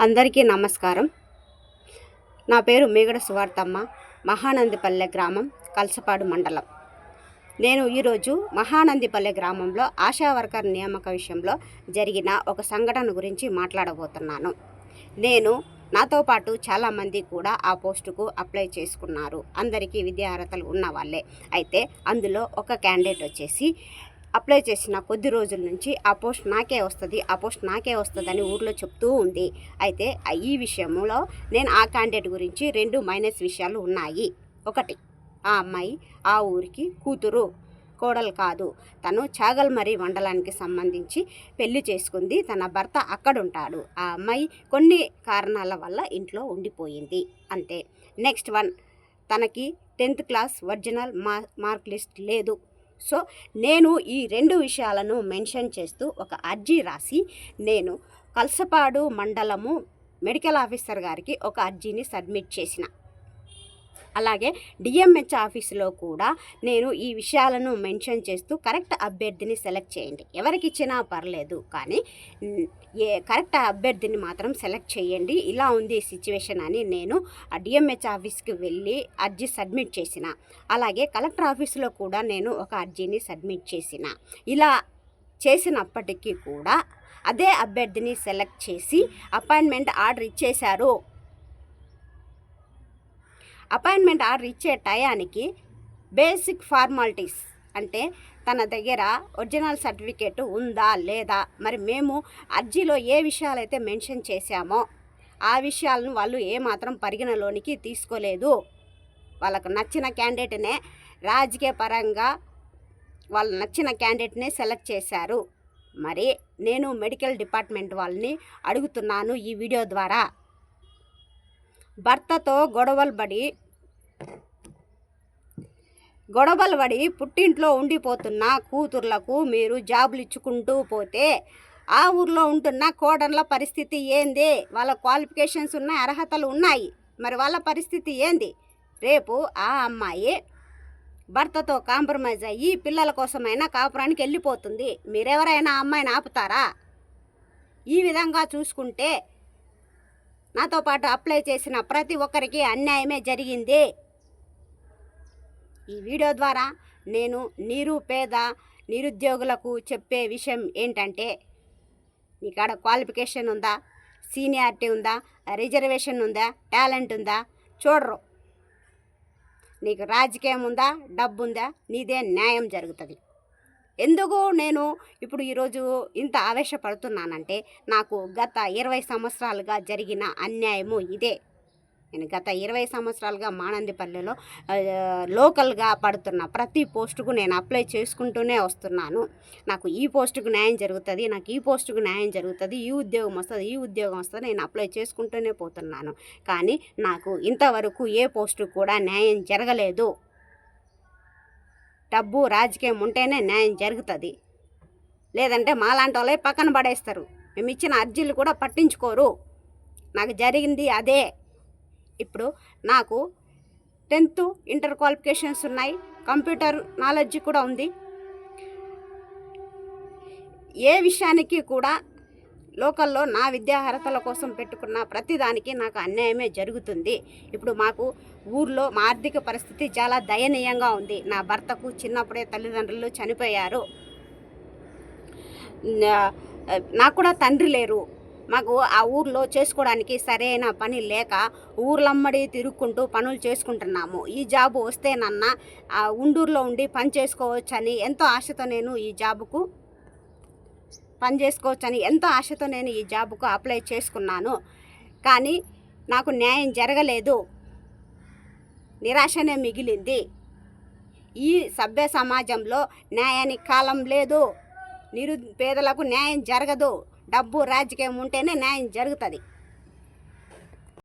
అందరికీ నమస్కారం. నా పేరు మేగడ సువార్తమ్మ, మహానందిపల్లె గ్రామం, కలసపాడు మండలం. నేను ఈరోజు మహానందిపల్లె గ్రామంలో ఆశా వర్కర్ నియామక విషయంలో జరిగిన ఒక సంఘటన గురించి మాట్లాడబోతున్నాను. నాతో పాటు చాలామంది కూడా ఆ పోస్టుకు అప్లై చేసుకున్నారు. అందరికీ విద్యా అర్హతలు ఉన్న వాళ్ళే. అయితే అందులో ఒక క్యాండిడేట్ వచ్చేసి అప్లై చేసిన కొద్ది రోజుల నుంచి ఆ పోస్ట్ నాకే వస్తుంది అని ఊర్లో చెప్తూ ఉంది. అయితే ఈ విషయంలో నేను ఆ క్యాండిడేట్ గురించి 2 మైనస్ విషయాలు ఉన్నాయి. ఒకటి, ఆ అమ్మాయి ఆ ఊరికి కూతురు, కోడలు కాదు. తను చాగల్మరి మండలానికి సంబంధించి పెళ్లి చేసుకుంది. తన భర్త అక్కడుంటాడు. ఆ అమ్మాయి కొన్ని కారణాల వల్ల ఇంట్లో ఉండిపోయింది, అంతే. నెక్స్ట్ వన్, తనకి 10th class original mark list లేదు. సో నేను ఈ 2 విషయాలను మెన్షన్ చేస్తూ ఒక అర్జీ రాసి నేను కలసపాడు మండలము మెడికల్ ఆఫీసర్ గారికి ఒక అర్జీని సబ్మిట్ చేసిన. అలాగే డిఎంహెచ్ ఆఫీసులో కూడా నేను ఈ విషయాలను మెన్షన్ చేస్తూ కరెక్ట్ అభ్యర్థిని సెలెక్ట్ చేయండి, ఎవరికి ఇచ్చినా పర్లేదు, కానీ కరెక్ట్ అభ్యర్థిని మాత్రం సెలెక్ట్ చేయండి, ఇలా ఉంది సిచ్యువేషన్ అని నేను ఆ డిఎంహెచ్ ఆఫీస్కి వెళ్ళి అర్జీ సబ్మిట్ చేసిన. అలాగే కలెక్టర్ ఆఫీసులో కూడా నేను ఒక అర్జీని సబ్మిట్ చేసిన. ఇలా చేసినప్పటికీ కూడా అదే అభ్యర్థిని సెలెక్ట్ చేసి అపాయింట్మెంట్ ఆర్డర్ ఇచ్చేశారు. అపాయింట్మెంట్ ఆర్డర్ ఇచ్చే టయానికి బేసిక్ ఫార్మాలిటీస్ అంటే తన దగ్గర ఒరిజినల్ సర్టిఫికేట్ ఉందా లేదా, మరి మేము అర్జీలో ఏ విషయాలైతే మెన్షన్ చేశామో ఆ విషయాలను వాళ్ళు ఏమాత్రం పరిగణలోనికి తీసుకోలేదు. వాళ్ళకు నచ్చిన క్యాండిడేట్నే, రాజకీయ పరంగా వాళ్ళు నచ్చిన క్యాండిడేట్నే సెలెక్ట్ చేశారు. మరి నేను మెడికల్ డిపార్ట్మెంట్ వాళ్ళని అడుగుతున్నాను ఈ వీడియో ద్వారా, భర్తతో గొడవలు పడి పుట్టింట్లో ఉండిపోతున్న కూతుర్లకు మీరు జాబులు ఇచ్చుకుంటూ పోతే ఆ ఊర్లో ఉంటున్న కోడళ్ళ పరిస్థితి ఏంది? వాళ్ళ క్వాలిఫికేషన్స్ ఉన్నాయి, అర్హతలు ఉన్నాయి, మరి వాళ్ళ పరిస్థితి ఏంది? రేపు ఆ అమ్మాయి భర్తతో కాంప్రమైజ్ అయ్యి పిల్లల కోసమైనా కాపురానికి వెళ్ళిపోతుంది. మీరెవరైనా అమ్మాయిని ఆపుతారా? ఈ విధంగా చూసుకుంటే నాతో పాటు అప్లై చేసిన ప్రతి ఒక్కరికి అన్యాయమే జరిగింది. ఈ వీడియో ద్వారా నేను నిరుపేద నిరుద్యోగులకు చెప్పే విషయం ఏంటంటే, నీకాడ క్వాలిఫికేషన్ ఉందా, సీనియారిటీ ఉందా, రిజర్వేషన్ ఉందా, టాలెంట్ ఉందా చూడరు. నీకు రాజకీయం ఉందా, డబ్బు ఉందా, నీదే న్యాయం జరుగుతుంది. ఎందుకు నేను ఇప్పుడు ఈరోజు ఇంత ఆవేశపడుతున్నానంటే, నాకు గత 20 సంవత్సరాలుగా జరిగిన అన్యాయము ఇదే. నేను గత 20 సంవత్సరాలుగా మానందిపల్లెలో లోకల్గా పడుతున్న ప్రతి పోస్టుకు నేను అప్లై చేసుకుంటూనే వస్తున్నాను. నాకు ఈ పోస్టుకు న్యాయం జరుగుతుంది, నాకు ఈ పోస్టుకు న్యాయం జరుగుతుంది, ఈ ఉద్యోగం వస్తుంది, నేను అప్లై చేసుకుంటూనే పోతున్నాను. కానీ నాకు ఇంతవరకు ఏ పోస్టు కూడా న్యాయం జరగలేదు. డబ్బు రాజకీయం ఉంటేనే న్యాయం జరుగుతుంది, లేదంటే మాలాంటి వాళ్ళే పక్కన పడేస్తారు. మేము ఇచ్చిన అర్జీలు కూడా పట్టించుకోరు. నాకు జరిగింది అదే. ఇప్పుడు నాకు 10th ఇంటర్ క్వాలిఫికేషన్స్ ఉన్నాయి, కంప్యూటర్ నాలెడ్జ్ కూడా ఉంది. ఏ విషయానికి కూడా లోకల్లో నా విద్యా అర్హతల కోసం పెట్టుకున్న ప్రతిదానికి నాకు అన్యాయమే జరుగుతుంది. ఇప్పుడు మాకు ఊర్లో మా ఆర్థిక పరిస్థితి చాలా దయనీయంగా ఉంది. నా భర్తకు చిన్నప్పుడే తల్లిదండ్రులు చనిపోయారు. నాకు కూడా తండ్రి లేరు. మాకు ఆ ఊర్లో చేసుకోవడానికి సరైన పని లేక ఊర్లమ్మడి తిరుక్కుంటూ పనులు చేసుకుంటున్నాము. ఈ జాబు వస్తేనన్నా ఉండూరులో ఉండి పని చేసుకోవచ్చని ఎంతో ఆశతో నేను ఈ జాబుకు అప్లై చేసుకున్నాను. కానీ నాకు న్యాయం జరగలేదు, నిరాశనే మిగిలింది. ఈ సభ్య సమాజంలో న్యాయానికి కాలం లేదు. నిరుపేదలకు న్యాయం జరగదు. డబ్బు రాజకీయం ఉంటేనే న్యాయం జరుగుతుంది.